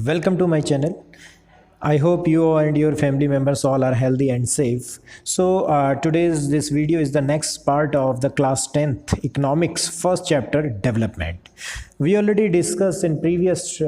Welcome to my channel. I hope you and your family members all are healthy and safe. So today's this video is the next part of the class 10th economics first chapter development. We already discussed in previous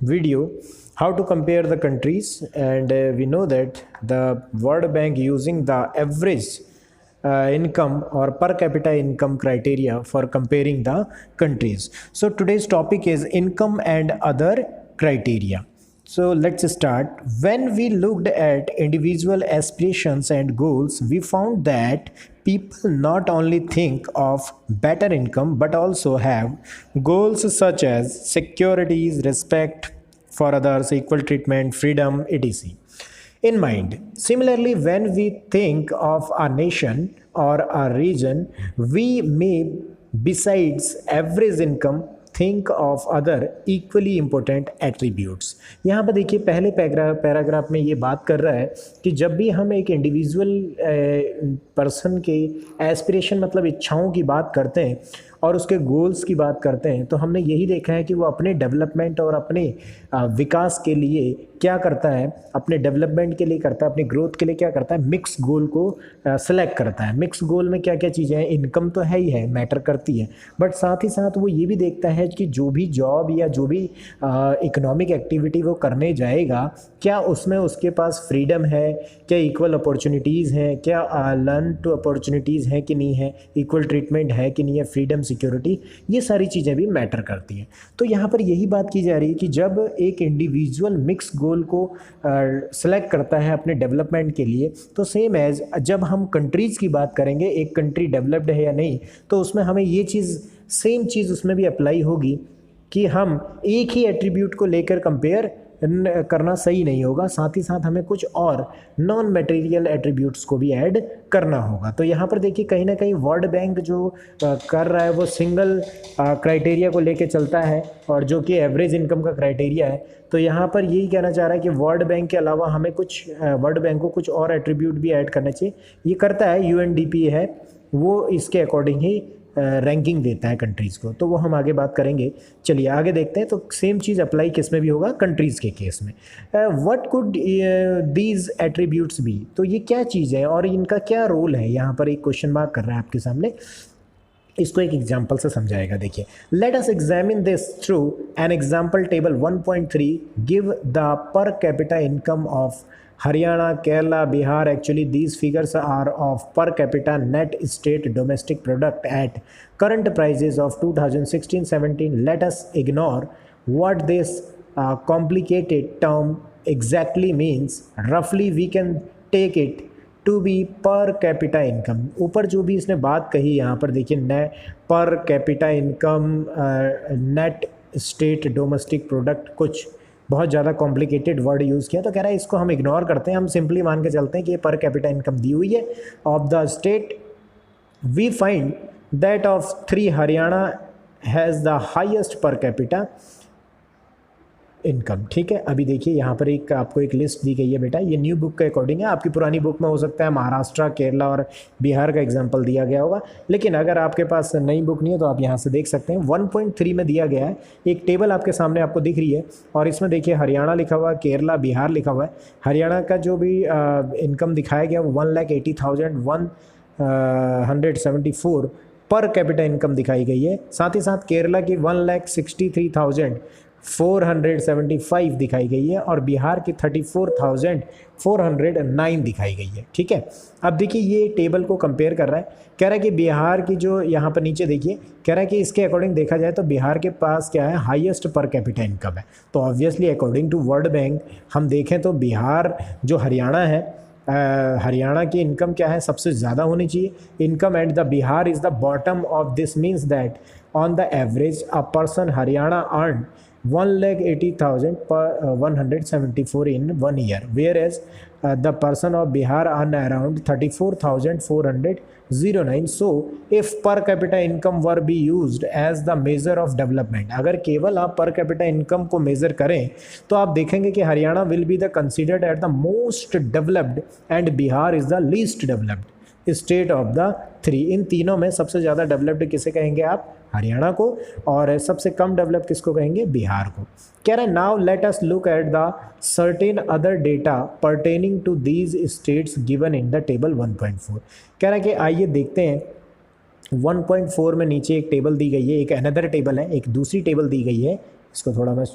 video how to compare the countries, and we know that the World Bank using the average income or per capita income criteria for comparing the countries. So today's topic is income and other criteria. So let's start. When we looked at individual aspirations and goals, we found that people not only think of better income but also have goals such as securities, respect for others, equal treatment, freedom, etc. in mind. Similarly, when we think of a nation or a region, we may, besides average income, think of other equally important attributes. यहाँ पर देखिए पहले paragraph में ये बात कर रहा है कि जब भी हम एक इंडिविजुअल पर्सन के एस्पिरेशन मतलब इच्छाओं की बात करते हैं और उसके गोल्स की बात करते हैं, तो हमने यही देखा है कि वो अपने डेवलपमेंट और अपने विकास के लिए क्या करता है, अपने डेवलपमेंट के लिए करता है, अपनी ग्रोथ के लिए क्या करता है, मिक्स गोल को सेलेक्ट करता है। मिक्स गोल में क्या क्या चीज़ें हैं, इनकम तो है ही है, मैटर करती है, बट साथ ही साथ वो ये भी देखता है कि जो भी जॉब या जो भी इकोनॉमिक एक्टिविटी वो करने जाएगा, क्या उसमें उसके पास फ्रीडम है, क्या इक्वल अपॉर्चुनिटीज़ हैं, क्या लर्न टू अपॉर्चुनिटीज़ हैं कि नहीं है, इक्वल ट्रीटमेंट है कि नहीं है, फ्रीडम, सिक्योरिटी, ये सारी चीज़ें भी मैटर करती हैं। तो यहाँ पर यही बात की जा रही है कि जब एक इंडिविजुअल मिक्स गोल को सेलेक्ट करता है अपने डेवलपमेंट के लिए, तो सेम एज जब हम कंट्रीज़ की बात करेंगे, एक कंट्री डेवलप्ड है या नहीं, तो उसमें हमें ये चीज़ सेम चीज़ उसमें भी अप्लाई होगी कि हम एक ही एट्रीब्यूट को लेकर कंपेयर करना सही नहीं होगा, साथ ही साथ हमें कुछ और नॉन मटेरियल एट्रीब्यूट्स को भी ऐड करना होगा। तो यहाँ पर देखिए कहीं ना कहीं वर्ल्ड बैंक जो कर रहा है वो सिंगल क्राइटेरिया को लेके चलता है, और जो कि एवरेज इनकम का क्राइटेरिया है। तो यहाँ पर यही कहना चाह रहा है कि वर्ल्ड बैंक के अलावा हमें कुछ वर्ल्ड बैंक को कुछ और एट्रीब्यूट भी ऐड करना चाहिए। ये करता है UNDP है, वो इसके अकॉर्डिंग ही रैंकिंग देता है कंट्रीज़ को, तो वो हम आगे बात करेंगे। चलिए आगे देखते हैं। तो सेम चीज़ अप्लाई किस में भी होगा, कंट्रीज़ के केस में। What could these attributes be, तो ये क्या चीज़ है और इनका क्या रोल है, यहाँ पर एक क्वेश्चन मार्क कर रहा है आपके सामने। इसको एक एग्जाम्पल से समझाएगा। देखिए, let us examine this through an example table 1.3 give the per capita income of Haryana, Kerala, Bihar. Actually, these figures are of per capita net state domestic product at current prices of 2016-17. Let us ignore what this complicated term exactly means. Roughly, we can take it to be per capita income. ऊपर जो भी इसने बात कही यहाँ पर देखिए, पर capita income, net state domestic product, कुछ बहुत ज़्यादा कॉम्प्लिकेटेड वर्ड यूज़ किया, तो कह रहा है इसको हम इग्नोर करते हैं, हम सिंपली मान के चलते हैं कि ये पर कैपिटा इनकम दी हुई है of the state. We find that of 3 Haryana has the highest per capita income. ठीक है, अभी देखिए यहाँ पर एक आपको एक लिस्ट दी गई है बेटा, ये न्यू बुक के अकॉर्डिंग है। आपकी पुरानी बुक में हो सकता है महाराष्ट्र, केरला और बिहार का एग्जांपल दिया गया होगा, लेकिन अगर आपके पास नई बुक नहीं है तो आप यहाँ से देख सकते हैं। 1.3 में दिया गया है, एक टेबल आपके सामने आपको दिख रही है, और इसमें देखिए हरियाणा लिखा हुआ है, केरला, बिहार लिखा हुआ है। हरियाणा का जो भी इनकम दिखाया गया वो 1,80,174 पर कैपिटा इनकम दिखाई गई है। साथ ही साथ केरला की 1,63,475 दिखाई गई है, और बिहार की 34,409 दिखाई गई है। ठीक है, अब देखिए ये टेबल को कंपेयर कर रहा है, कह रहा है कि बिहार की जो यहाँ पर नीचे देखिए, कह रहा है कि इसके अकॉर्डिंग देखा जाए तो बिहार के पास क्या है, हाईएस्ट पर कैपिटा इनकम है। तो obviously according to World Bank हम देखें तो बिहार जो हरियाणा है, हरियाणा की इनकम क्या है, सबसे ज़्यादा होनी चाहिए income, and the Bihar is the bottom of this. Means that on the average a person Haryana earn 1,80,174 in 1 year, whereas the person of Bihar earn around 34,409. So, if per capita income were be used as the measure of development, अगर केवल आप per capita income को measure करें तो आप देखेंगे कि Haryana will be the considered at the most developed and Bihar is the least developed. State of the three. इन तीनों में सबसे ज़्यादा डेवलप्ड किसे कहेंगे आप? हरियाणा को। और सबसे कम डेवलप किसको कहेंगे? बिहार को। कह रहे हैं now let us look at the certain other data pertaining to these states given in the table 1.4। कह रहा है कि आइए देखते हैं 1.4 में नीचे एक टेबल दी गई है, एक अनदर टेबल है, एक दूसरी टेबल दी गई है। इसको थोड़ा मैं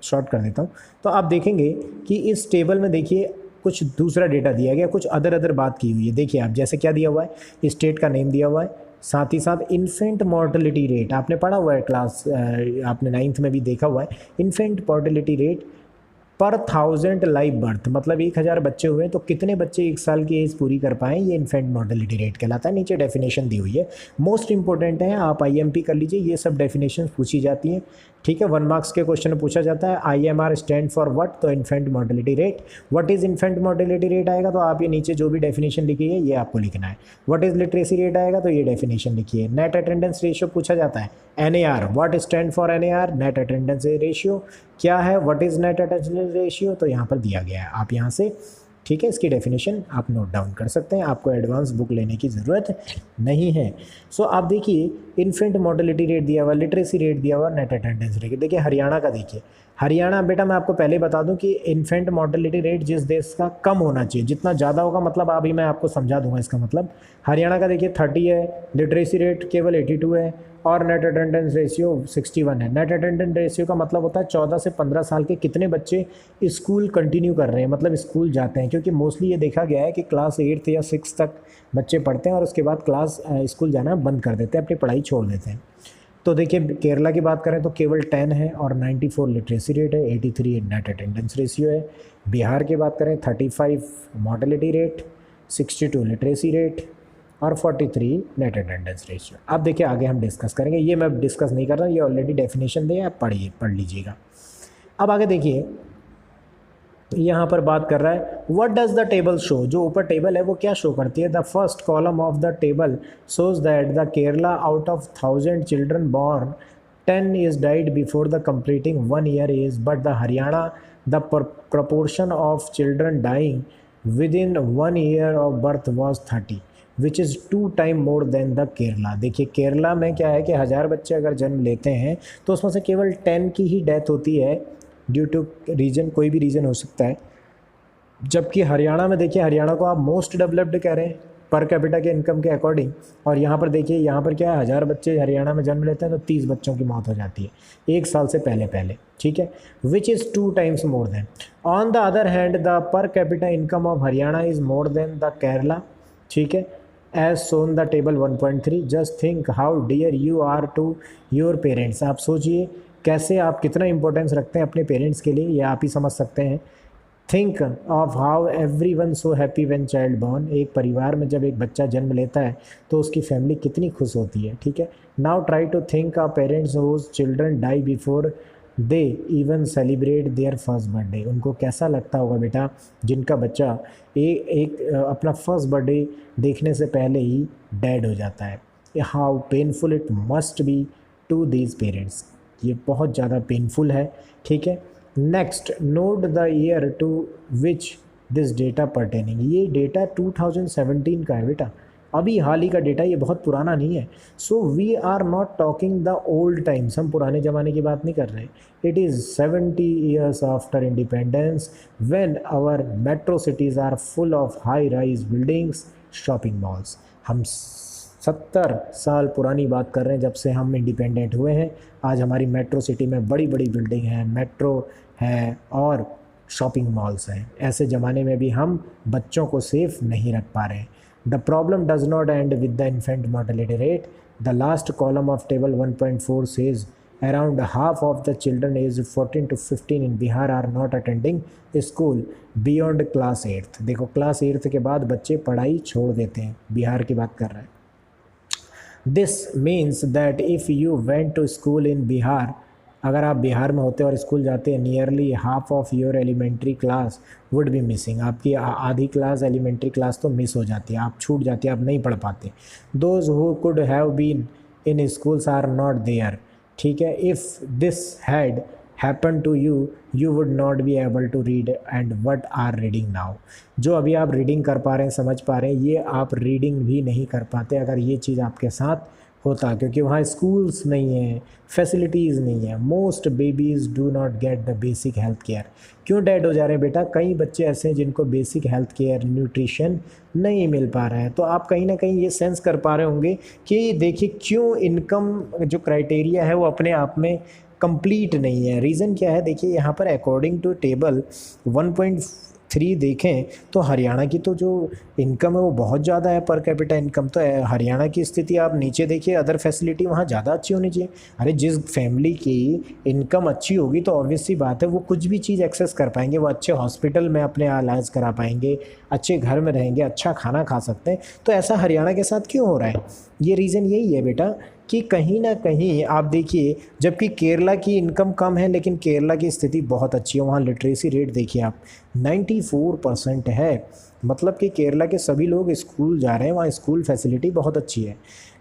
शॉर्ट कर देता हूँ। तो आप देखेंगे कि इस टेबल में देखिए कुछ दूसरा डेटा दिया गया, कुछ अदर बात की हुई है। देखिए आप, जैसे क्या दिया हुआ है, स्टेट का नेम दिया हुआ है, साथ ही साथ इन्फेंट मॉर्टेलिटी रेट आपने पढ़ा हुआ है क्लास, आपने 9th में भी देखा हुआ है। इन्फेंट मॉर्टेलिटी रेट पर 1000 लाइव बर्थ, मतलब 1000 बच्चे हुए तो कितने बच्चे 1 साल की एज पूरी कर पाएँ, ये इन्फेंट मॉर्टेलिटी रेट कहलाता है। नीचे डेफिनेशन दी हुई है, मोस्ट इंपॉर्टेंट है, आप IMP कर लीजिए, ये सब डेफिनेशन पूछी जाती हैं। ठीक है, 1 मार्क्स के क्वेश्चन में पूछा जाता है IMR स्टैंड फॉर व्हाट, तो infant mortality rate. What is infant mortality rate आएगा तो आप ये नीचे जो भी डेफिनेशन लिखी है ये आपको लिखना है। व्हाट इज लिटरेसी रेट आएगा तो ये डेफिनेशन लिखिए। नेट अटेंडेंस रेशियो पूछा जाता है, NAR, what stand for NAR, net attendance ratio क्या है, what is net attendance ratio, तो यहाँ पर दिया गया है, आप यहाँ से ठीक है इसकी डेफिनेशन आप नोट डाउन कर सकते हैं, आपको एडवांस बुक लेने की ज़रूरत नहीं है। सो आप देखिए इन्फेंट मॉर्टेलिटी रेट दिया हुआ, लिटरेसी रेट दिया हुआ, नेट अटेंडेंस रेट। देखिए हरियाणा का, देखिए हरियाणा, बेटा मैं आपको पहले बता दूं कि इन्फेंट मॉर्टेलिटी रेट जिस देश का कम होना चाहिए, जितना ज़्यादा होगा मतलब अभी मैं आपको समझा दूंगा इसका मतलब। हरियाणा का देखिए 30 है, लिटरेसी रेट केवल 82 है और नेट अटेंडेंस रेशियो 61 है। नेट अटेंडेंस रेशियो का मतलब होता है 14 से 15 साल के कितने बच्चे स्कूल कंटिन्यू कर रहे हैं, मतलब स्कूल जाते हैं, क्योंकि मोस्टली ये देखा गया है कि क्लास 8 या 6 तक बच्चे पढ़ते हैं और उसके बाद स्कूल जाना बंद कर देते हैं, अपनी पढ़ाई छोड़ देते हैं। तो देखिए केरला की बात करें तो केवल 10 है और 94 लिटरेसी रेट है, 83 नेट अटेंडेंस रेशियो है। बिहार की बात करें 35 मॉर्टेलिटी रेट, 62 लिटरेसी रेट और 43 नेट अटेंडेंस रेशियो। अब देखिए आगे हम डिस्कस करेंगे, ये मैं डिस्कस नहीं कर रहा, ये ऑलरेडी डेफिनेशन दिया, आप पढ़ लीजिएगा। अब आगे देखिए यहाँ पर बात कर रहा है what does the table show, जो ऊपर टेबल है वो क्या शो करती है। The first column of the table shows that the Kerala out of 1000 children born 10 is died before the completing 1 year age, but the Haryana the proportion of children dying with in 1 year of birth was 30 which is 2 time more than the Kerala. देखिए केरला में क्या है कि 1000 बच्चे अगर जन्म लेते हैं तो उसमें से केवल 10 की ही डेथ होती है ड्यू टू रीजन, कोई भी रीज़न हो सकता है। जबकि हरियाणा में देखिए, हरियाणा को आप मोस्ट डेवलप्ड कह रहे हैं पर कैपिटा के इनकम के अकॉर्डिंग, और यहाँ पर देखिए यहाँ पर क्या है, 1000 बच्चे हरियाणा में जन्म लेते हैं तो 30 बच्चों की मौत हो जाती है 1 साल से पहले। ठीक है, which is 2 times more than. On the other hand the per capita income of Haryana is more than the Kerala. ठीक है, as shown the table 1.3। Just think how dear you are to your parents. आप सोचिए कैसे आप कितना importance रखते हैं अपने पेरेंट्स के लिए, ये आप ही समझ सकते हैं। Think of how every one so happy when child born. एक परिवार में जब एक बच्चा जन्म लेता है तो उसकी फैमिली कितनी खुश होती है। ठीक है, now try to think of parents whose children die before they even celebrate their first birthday. उनको कैसा लगता होगा बेटा जिनका बच्चा एक अपना फर्स्ट बर्थडे देखने से पहले ही डेड हो जाता है। How painful it must be to these parents, ये बहुत ज़्यादा पेनफुल है। ठीक है, next note the year to which this data pertaining. ये डेटा 2017 का है बेटा, अभी हाल ही का डेटा, ये बहुत पुराना नहीं है। So we are not talking the old times, हम पुराने ज़माने की बात नहीं कर रहे। It is 70 years after independence when our metro cities are full of high rise buildings, shopping malls. हम 70 साल पुरानी बात कर रहे हैं जब से हम इंडिपेंडेंट हुए हैं। आज हमारी मेट्रो सिटी में बड़ी बड़ी बिल्डिंग हैं, मेट्रो है और शॉपिंग मॉल्स हैं। ऐसे ज़माने में भी हम बच्चों को सेफ नहीं रख पा रहे हैं। The problem does not and with the infant mortality rate. The last column of table 1.4 says around half of the children aged 14 to 15 in Bihar are not attending school beyond class 8th। देखो class 8th के बाद बच्चे पढ़ाई छोड़ देते हैं, बिहार की बात कर रहे हैं। This means that if you went to school in Bihar, अगर आप बिहार में होते और स्कूल जाते हैं, nearly half of your elementary class would be missing. आपकी आधी क्लास एलिमेंट्री क्लास तो मिस हो जाती है, आप छूट जाती है, आप नहीं पढ़ पाते। Those who could have been in schools are not there. ठीक है, if this had happen to you, you would not be able to read and what are reading now. जो अभी आप रीडिंग कर पा रहे हैं, समझ पा रहे हैं, ये आप रीडिंग भी नहीं कर पाते अगर ये चीज़ आपके साथ होता, क्योंकि वहाँ स्कूल्स नहीं है, फैसिलिटीज़ नहीं है। Most babies do not get the basic health care. क्यों डेड हो जा रहे हैं बेटा? कई बच्चे ऐसे हैं जिनको बेसिक हेल्थ केयर, न्यूट्रिशन नहीं मिल पा रहा है। तो आप कहीं ना कहीं ये सेंस कर पा रहे होंगे कि देखिए क्यों इनकम जो क्राइटेरिया है वो अपने आप में कंप्लीट नहीं है। रीज़न क्या है? देखिए यहाँ पर अकॉर्डिंग टू टेबल 1.3 देखें तो हरियाणा की तो जो इनकम है वो बहुत ज़्यादा है, पर कैपिटा इनकम। तो हरियाणा की स्थिति आप नीचे देखिए, अदर फैसिलिटी वहाँ ज़्यादा अच्छी होनी चाहिए। अरे जिस फैमिली की इनकम अच्छी होगी तो ऑब्वियस सी बात है वो कुछ भी चीज़ एक्सेस कर पाएंगे, वो अच्छे हॉस्पिटल में अपने इलाज करा पाएंगे, अच्छे घर में रहेंगे, अच्छा खाना खा सकते हैं। तो ऐसा हरियाणा के साथ क्यों हो रहा है? ये रीज़न यही है बेटा कि कहीं ना कहीं आप देखिए, जबकि केरला की इनकम कम है लेकिन केरला की स्थिति बहुत अच्छी है। वहाँ लिटरेसी रेट देखिए आप 94% है, मतलब कि केरला के सभी लोग स्कूल जा रहे हैं, वहाँ स्कूल फैसिलिटी बहुत अच्छी है।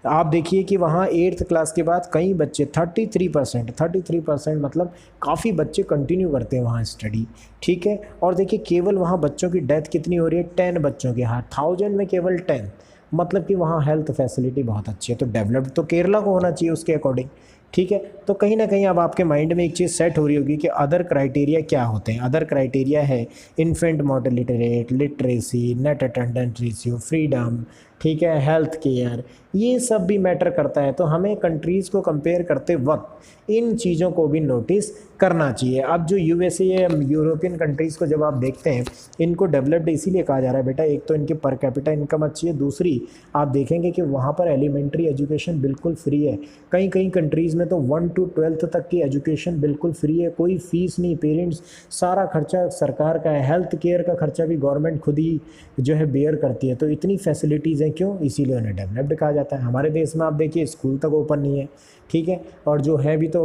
आप देखिए कि वहाँ 8th क्लास के बाद कई बच्चे 33% मतलब काफ़ी बच्चे कंटिन्यू करते हैं वहाँ स्टडी, ठीक है। और देखिए केवल वहाँ बच्चों की डेथ कितनी हो रही है? 10 बच्चों की, हाँ 1000 में केवल 10, मतलब कि वहाँ हेल्थ फैसिलिटी बहुत अच्छी है। तो डेवलप्ड तो केरला को होना चाहिए उसके अकॉर्डिंग, ठीक है। तो कहीं ना कहीं अब आपके माइंड में एक चीज़ सेट हो रही होगी कि अदर क्राइटेरिया क्या होते हैं। अदर क्राइटेरिया है infant mortality rate, literacy, net attendance ratio, freedom, ठीक है, हेल्थ केयर, ये सब भी मैटर करता है। तो हमें कंट्रीज़ को कंपेयर करते वक्त इन चीज़ों को भी नोटिस करना चाहिए। अब जो यूएसए या यूरोपियन कंट्रीज़ को जब आप देखते हैं, इनको डेवलप्ड इसीलिए कहा जा रहा है बेटा, एक तो इनकी पर कैपिटा इनकम अच्छी है, दूसरी आप देखेंगे कि वहाँ पर एलिमेंट्री एजुकेशन बिल्कुल फ्री है। कई कई कंट्रीज़ में तो 1 to 12th तक की एजुकेशन बिल्कुल फ्री है, कोई फीस नहीं, पेरेंट्स सारा खर्चा सरकार का है, हेल्थ केयर का खर्चा भी गवर्नमेंट खुद ही जो है बेयर करती है। तो इतनी फैसिलिटीज़ हैं, क्यों? इसीलिए उन्हें डेवलप्ड कहा जाता है। हमारे देश में आप देखिए स्कूल तक ओपन नहीं है, ठीक है, और जो है भी तो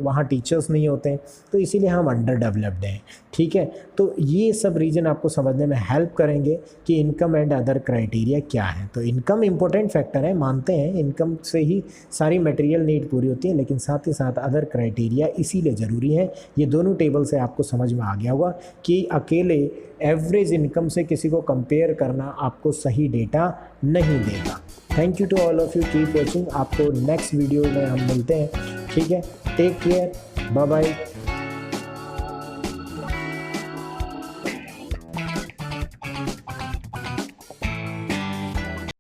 वहाँ टीचर्स नहीं होते हैं, तो इसीलिए हम अंडर डेवलप्ड हैं, ठीक है। तो ये सब रीज़न आपको समझने में हेल्प करेंगे कि इनकम एंड अदर क्राइटेरिया क्या है। तो इनकम इम्पोर्टेंट फैक्टर है, मानते हैं, इनकम से ही सारी मटेरियल नीड पूरी होती है, लेकिन साथ ही साथ अदर क्राइटेरिया इसीलिए ज़रूरी है। ये दोनों टेबल से आपको समझ में आ गया होगा कि अकेले एवरेज इनकम से किसी को कंपेयर करना आपको सही डेटा नहीं देगा। Thank you to all of you, keep watching. आपको नेक्स्ट वीडियो में हम मिलते हैं, ठीक है। Take care, bye bye.